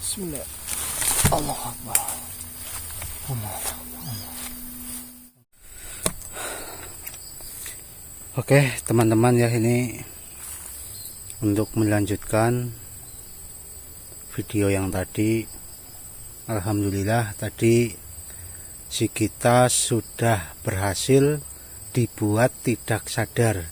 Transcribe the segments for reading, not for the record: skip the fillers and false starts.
Bismillah. Allah Akbar. Allah Akbar. Oke teman-teman ya, ini untuk melanjutkan video yang tadi. Alhamdulillah tadi si kita sudah berhasil dibuat tidak sadar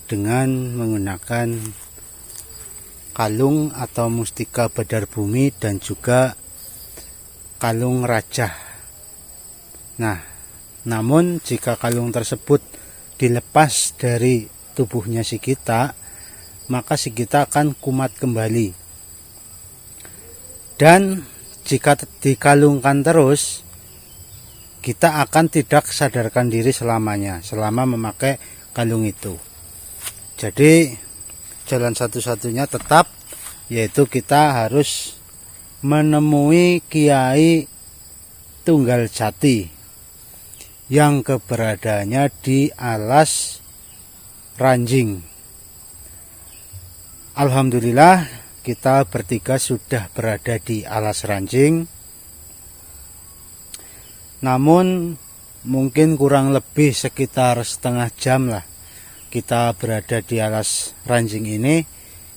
dengan menggunakan kalung atau mustika badar bumi dan juga kalung rajah. Nah, namun jika kalung tersebut dilepas dari tubuhnya si kita, maka si kita akan kumat kembali. Dan jika dikalungkan terus, kita akan tidak sadarkan diri selamanya, selama memakai kalung itu. Jadi jalan satu-satunya tetap yaitu kita harus menemui Kiai Tunggal Jati yang keberadaannya di Alas Ranjing. Alhamdulillah kita bertiga sudah berada di Alas Ranjing. Namun mungkin kurang lebih sekitar setengah jam lah kita berada di Alas Ranjing ini.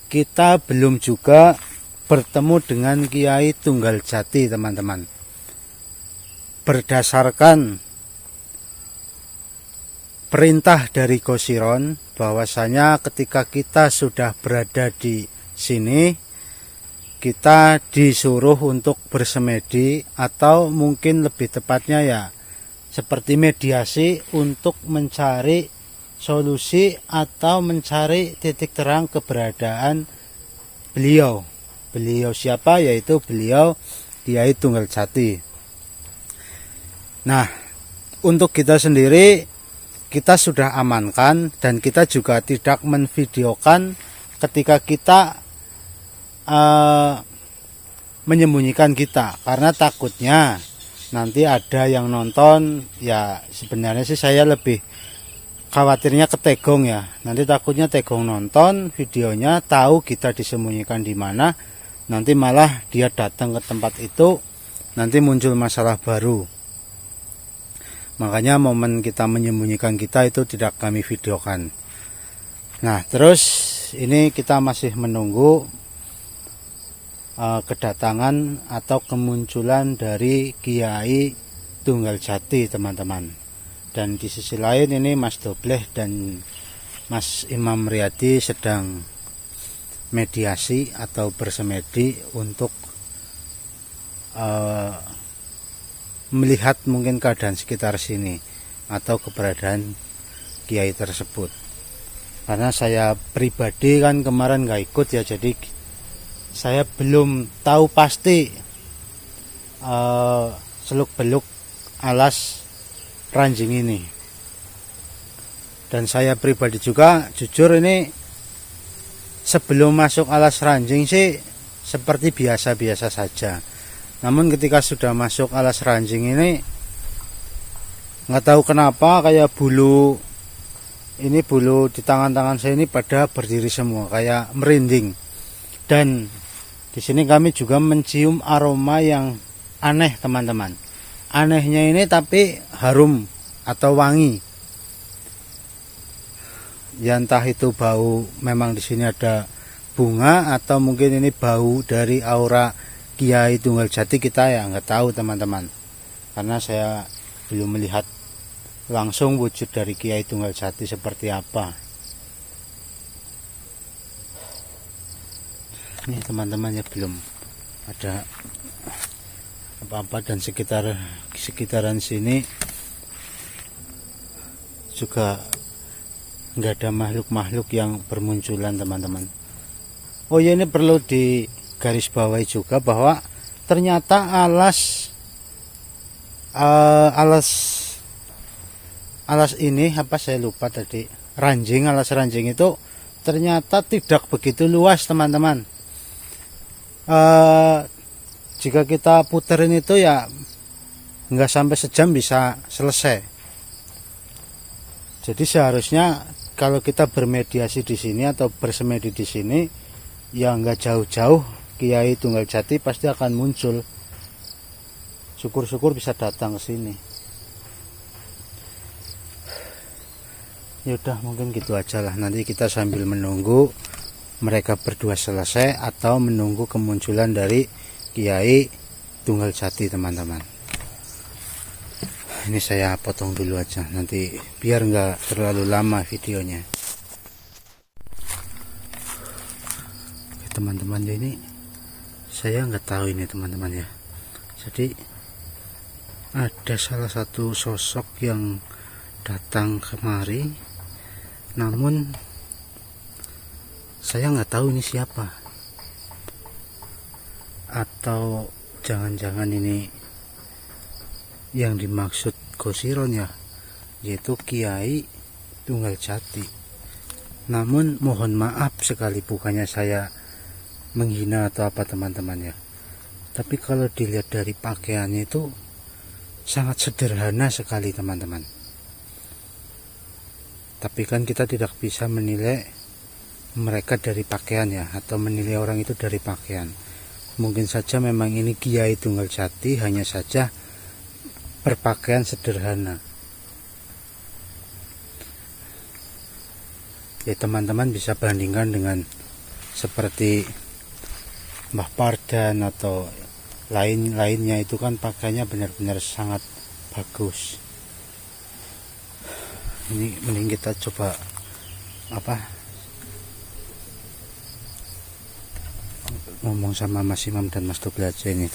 Kita belum juga bertemu dengan Kiai Tunggal Jati, teman-teman. Berdasarkan perintah dari Gosiron bahwasanya ketika kita sudah berada di sini, kita disuruh untuk bersemedi, atau mungkin lebih tepatnya ya seperti mediasi untuk mencari solusi atau mencari titik terang keberadaan beliau. Beliau siapa? Yaitu beliau Kiai Tunggal Jati. Nah, untuk kita sendiri kita sudah amankan dan kita juga tidak menvideokan ketika kita menyembunyikan kita, karena takutnya nanti ada yang nonton. Ya sebenarnya sih saya lebih khawatirnya ketegong ya, nanti takutnya tegong nonton videonya, tahu kita disembunyikan di mana, nanti malah dia datang ke tempat itu, nanti muncul masalah baru. Makanya momen kita menyembunyikan kita itu tidak kami videokan. Nah terus ini kita masih menunggu kedatangan atau kemunculan dari Kiai Tunggal Jati, teman-teman. Dan di sisi lain ini Mas Dobleh dan Mas Imam Riyadi sedang mediasi atau bersemedi untuk melihat mungkin keadaan sekitar sini atau keberadaan Kiai tersebut. Karena saya pribadi kan kemarin nggak ikut ya, jadi saya belum tahu pasti seluk-beluk Alas Ranjing ini. Dan saya pribadi juga jujur ini sebelum masuk Alas Ranjing sih seperti biasa-biasa saja. Namun ketika sudah masuk Alas Ranjing ini, nggak tahu kenapa kayak bulu di tangan-tangan saya ini pada berdiri semua, kayak merinding. Dan di sini kami juga mencium aroma yang aneh, teman-teman. Anehnya ini tapi harum atau wangi. Ya entah itu bau memang di sini ada bunga, atau mungkin ini bau dari aura Kiai Tunggal Jati, kita ya nggak tahu, teman-teman. Karena saya belum melihat langsung wujud dari Kiai Tunggal Jati seperti apa. Ini teman-teman ya, belum ada apa-apa, dan sekitaran sini juga nggak ada makhluk-makhluk yang bermunculan, teman-teman. Oh ya, ini perlu digarisbawahi juga bahwa ternyata alas ini apa saya lupa tadi, Alas Ranjing itu ternyata tidak begitu luas, teman-teman. Jika kita puterin itu ya nggak sampai sejam bisa selesai. Jadi seharusnya kalau kita bermediasi di sini atau bersemedi di sini, ya nggak jauh-jauh Kiai Tunggal Jati pasti akan muncul. Syukur-syukur bisa datang ke sini. Yaudah, mungkin gitu aja lah. Nanti kita sambil menunggu mereka berdua selesai atau menunggu kemunculan dari Kiai Tunggal Jati, teman-teman. Ini saya potong dulu aja, nanti biar nggak terlalu lama videonya. Oke, teman-teman, ini saya nggak tahu ini, teman-teman ya. Jadi ada salah satu sosok yang datang kemari, namun saya nggak tahu ini siapa. Atau jangan-jangan ini yang dimaksud Gosiron ya, yaitu Kiai Tunggal Jati. Namun mohon maaf sekali, bukannya saya menghina atau apa, teman-teman ya. Tapi kalau dilihat dari pakaiannya itu sangat sederhana sekali, teman-teman. Tapi kan kita tidak bisa menilai mereka dari pakaian ya, atau menilai orang itu dari pakaian. Mungkin saja memang ini Kiai Tunggal Jati, hanya saja berpakaian sederhana. Ya, teman-teman bisa bandingkan dengan seperti Mbah Pardan atau lain-lainnya, itu kan pakaiannya benar-benar sangat bagus. Ini mending kita coba ngomong sama Mas Imam dan Mas Dobel aja ini.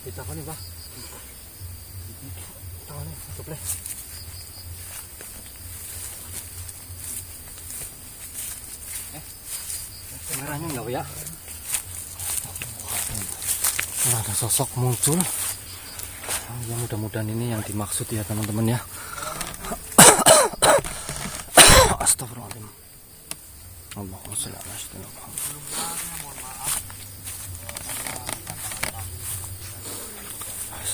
Kita kan nih, Pak. Tangannya masuk leh. Kameranya enggak ya? Ada sosok muncul. Ya, mudah-mudahan ini yang dimaksud ya, teman-teman ya. Astagfirullahaladzim. Allahumma sholli ala sayyidina Muhammad.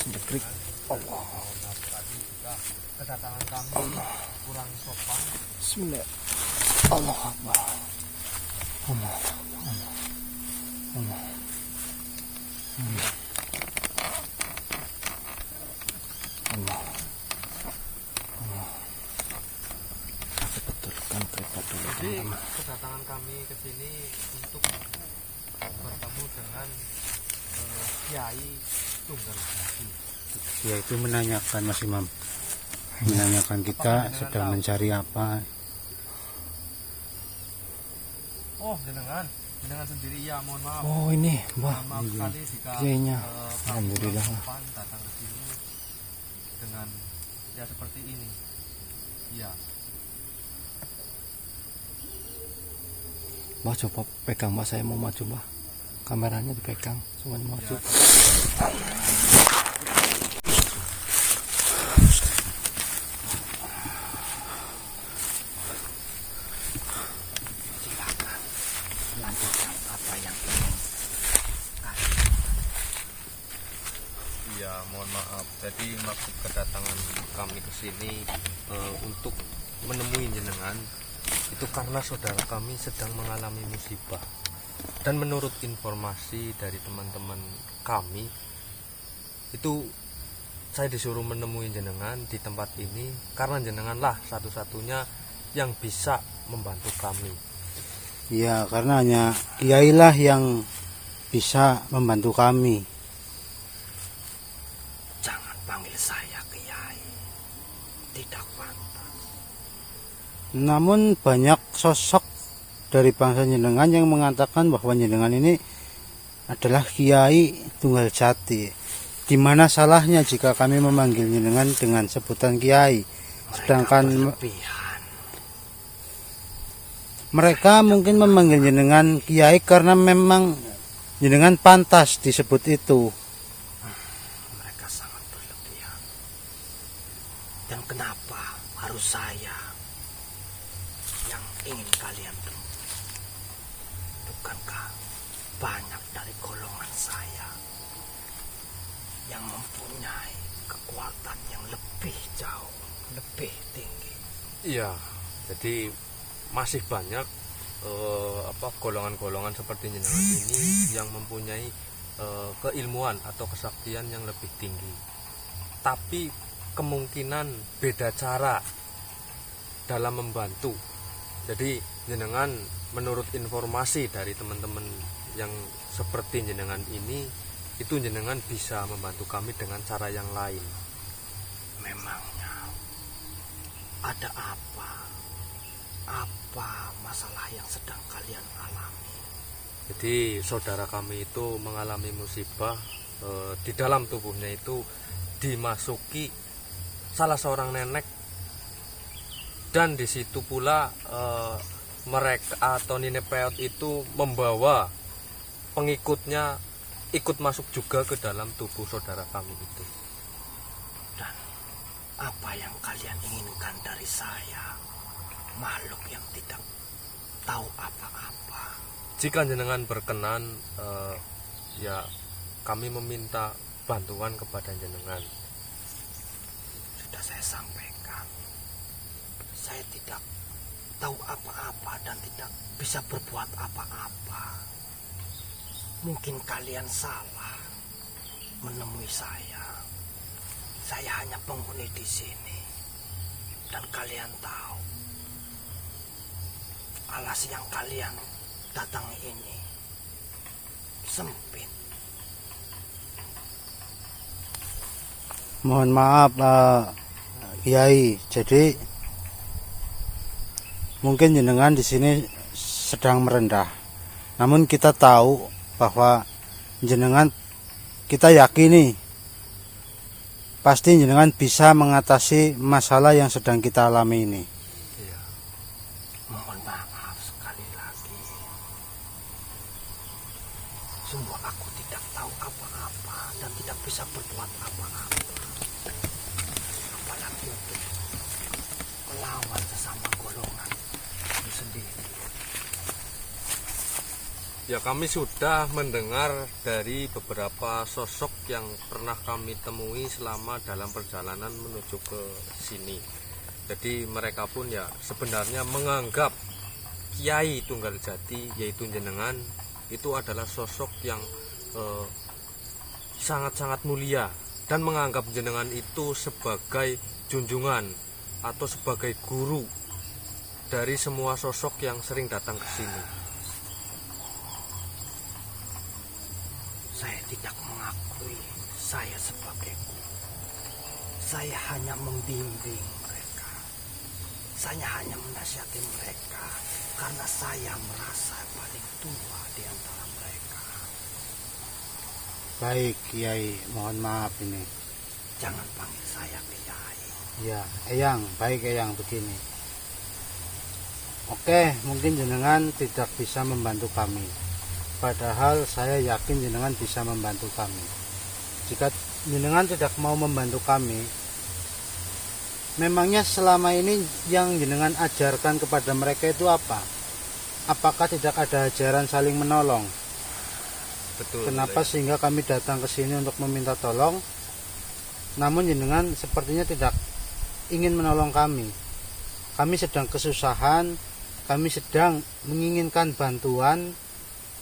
Dekrik. Allah. Kedatangan kami kurang sopan. Bismillah. Allah Akbar. Allah. Allah. Allah. Allah. Allah. Allah. Kita betulkan tripod dulu. Jadi kedatangan kami ke sini untuk bertemu dengan Kiai Tunggal Jati. Ya, itu menanyakan Mas Imam, menanyakan kita sedang mencari apa. Oh, jenengan sendiri ya, mohon maaf. Oh, ini Mbah, maaf sekali jika kayaknya alhamdulillah datang ke sini dengan ya seperti ini. Iya. Mbah, coba pegang, Mbah, saya mau maju, Mbah. Kameranya dipegang, semuanya maju. Ya. Iya, mohon maaf. Jadi maksud kedatangan kami ke sini untuk menemui jenengan itu karena saudara kami sedang mengalami musibah. Dan menurut informasi dari teman-teman kami, itu saya disuruh menemui jenengan di tempat ini karena jenenganlah satu-satunya yang bisa membantu kami. Ya, karena hanya Kiai lah yang bisa membantu kami. Jangan panggil saya Kiai, tidak pantas. Namun banyak sosok dari bangsa jenengan yang mengatakan bahwa jenengan ini adalah Kiai Tunggal Jati. Di mana salahnya jika kami memanggil jenengan dengan sebutan Kiai? Sedangkan mereka mungkin memanggil jenengan Kiai karena memang jenengan pantas disebut itu. Mereka sangat berlebihan. Dan kenapa harus saya yang ingin kalian temui? bukankah banyak dari golongan saya yang mempunyai kekuatan yang lebih jauh, lebih tinggi? Iya, jadi masih banyak golongan-golongan seperti jenengan ini yang mempunyai keilmuan atau kesaktian yang lebih tinggi. Tapi kemungkinan beda cara dalam membantu. Jadi jenengan menurut informasi dari teman-teman yang seperti jenengan ini, itu jenengan bisa membantu kami dengan cara yang lain. Memangnya ada apa? Apa masalah yang sedang kalian alami? Jadi saudara kami itu mengalami musibah, di dalam tubuhnya itu dimasuki salah seorang nenek, dan di situ pula mereka atau nenek peot itu membawa pengikutnya ikut masuk juga ke dalam tubuh saudara kami itu. Dan apa yang kalian inginkan dari saya, makhluk yang tidak tahu apa-apa? Jika jenengan berkenan, ya kami meminta bantuan kepada jenengan. Sudah saya sampaikan, saya tidak tahu apa-apa dan tidak bisa berbuat apa-apa. Mungkin kalian salah menemui saya. Saya hanya penghuni di sini. Dan kalian tahu, alas yang kalian datangi ini sempit. Mohon maaf Kiai, jadi mungkin jenengan di sini sedang merendah. Namun kita tahu bahwa jenengan, kita yakini pasti jenengan bisa mengatasi masalah yang sedang kita alami ini. Iya. Mohon maaf sekali lagi. Sungguh aku tidak tahu apa-apa dan tidak bisa berbuat apa-apa. Apalagi untuk melawan sesama golongan itu sendiri. Ya, kami sudah mendengar dari beberapa sosok yang pernah kami temui selama dalam perjalanan menuju ke sini. Jadi mereka pun ya sebenarnya menganggap Kiai Tunggal Jati, yaitu jenengan, itu adalah sosok yang sangat-sangat mulia, dan menganggap jenengan itu sebagai junjungan atau sebagai guru dari semua sosok yang sering datang ke sini. Saya tidak mengakui saya sebagai guru. Saya hanya membimbing mereka. Saya hanya menasihati mereka karena saya merasa paling tua di antara mereka. Baik Kiai, mohon maaf ini. Jangan panggil saya Kiai. Ya, Eyang, baik Eyang, begini. Oke, mungkin jenengan tidak bisa membantu kami. Padahal saya yakin jenengan bisa membantu kami. Jika jenengan tidak mau membantu kami, memangnya selama ini yang jenengan ajarkan kepada mereka itu apa? Apakah tidak ada ajaran saling menolong? Betul. Kenapa sehingga kami datang ke sini untuk meminta tolong, namun jenengan sepertinya tidak ingin menolong kami. Kami sedang kesusahan, kami sedang menginginkan bantuan,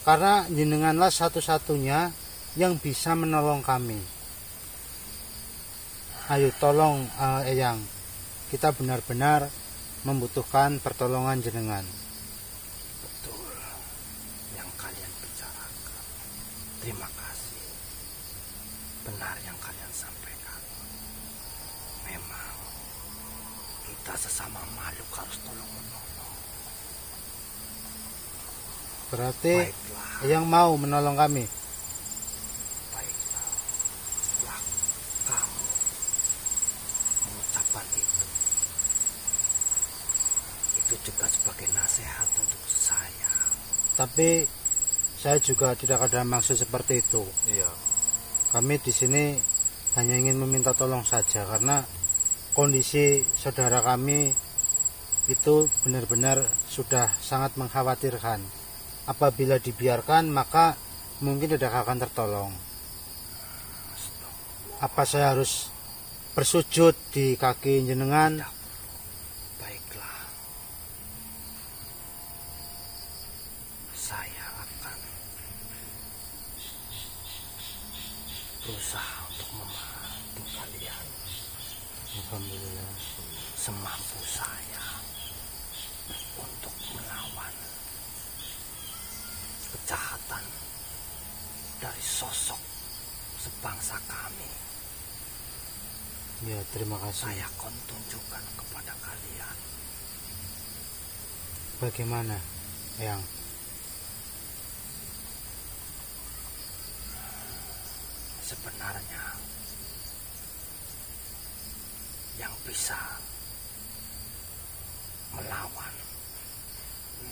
karena jenenganlah satu-satunya yang bisa menolong kami. Ayo tolong Eyang, kita benar-benar membutuhkan pertolongan jenengan. Betul yang kalian bicarakan. Terima kasih. Benar yang kalian sampaikan. Memang kita sesama makhluk harus tolong-menolong. Berarti Baiklah, Eyang mau menolong kami. baiklah. Setelah kamu mengucapkan itu juga sebagai nasihat untuk saya. Tapi saya juga tidak ada maksud seperti itu. Iya. Kami di sini hanya ingin meminta tolong saja, karena kondisi saudara kami itu benar-benar sudah sangat mengkhawatirkan. apabila dibiarkan maka mungkin tidak akan tertolong. Apa saya harus bersujud di kaki jenengan? Baiklah. Saya akan berusaha untuk membantu kalian Alhamdulillah. semampu saya untuk melawan kejahatan dari sosok sebangsa kami. Ya, terima kasih. Saya akan tunjukkan kepada kalian Bagaimana, Eyang? sebenarnya yang bisa melawan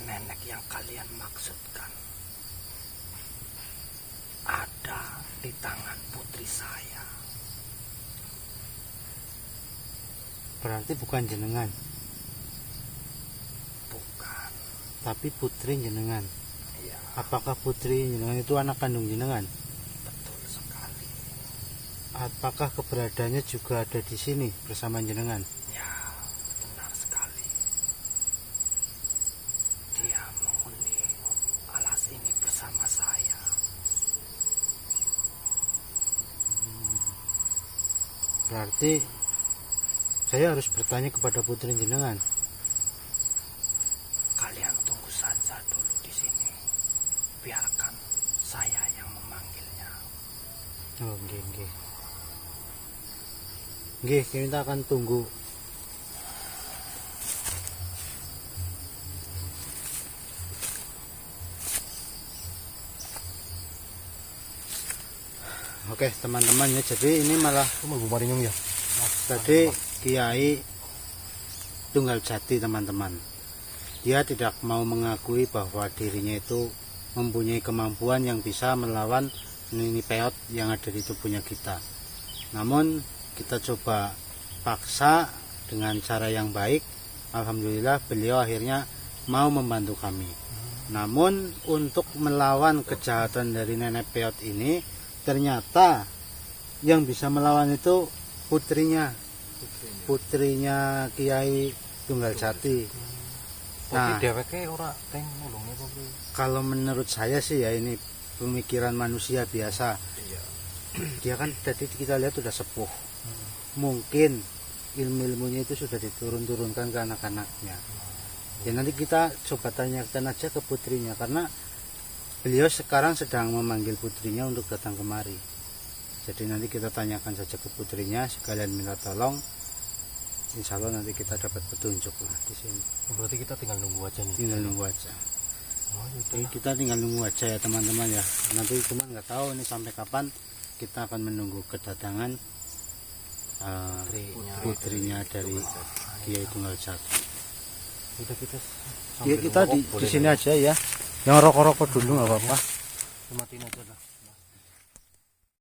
nenek yang kalian maksudkan ada di tangan putri saya. Berarti bukan jenengan, Bukan. tapi putri jenengan. Ya, Apakah putri jenengan itu anak kandung jenengan? betul sekali. Apakah keberadaannya juga ada di sini bersama jenengan? Ya, benar sekali. Dia menghuni alas ini bersama saya. Berarti saya harus bertanya kepada putri jenengan. Kalian tunggu saja dulu di sini. Biarkan saya yang memanggilnya. Oh, nggih, nggih. Nggih, kita akan tunggu. Oke, teman-teman ya. Jadi ini malah ya. tadi Kiai Tunggal Jati, teman-teman. Dia tidak mau mengakui bahwa dirinya itu mempunyai kemampuan yang bisa melawan nini peot yang ada di tubuhnya kita. Namun kita coba paksa dengan cara yang baik. Alhamdulillah beliau akhirnya mau membantu kami. Namun untuk melawan kejahatan dari nenek peot ini, ternyata yang bisa melawan itu putrinya Kiai Tunggal Jati. Nah, kalau menurut saya sih ya, ini pemikiran manusia biasa. Dia kan tadi kita lihat sudah sepuh. Mungkin ilmu-ilmunya itu sudah diturun-turunkan ke anak-anaknya. Ya nanti kita coba tanyakan aja ke putrinya, karena beliau sekarang sedang memanggil putrinya untuk datang kemari. Jadi nanti kita tanyakan saja ke putrinya, sekalian minta tolong. Insya Allah nanti kita dapat petunjuk lah di sini. Berarti kita tinggal nunggu aja nih. Tinggal nunggu aja. Jadi kita tinggal nunggu aja ya teman-teman ya. Nanti cuma nggak tahu ini sampai kapan kita akan menunggu kedatangan putrinya dari Kiai Tunggal Jati. Udah kita Ya kita di sini aja ya. Yang rokok-rokok dulu nggak apa-apa. matiin aja lah.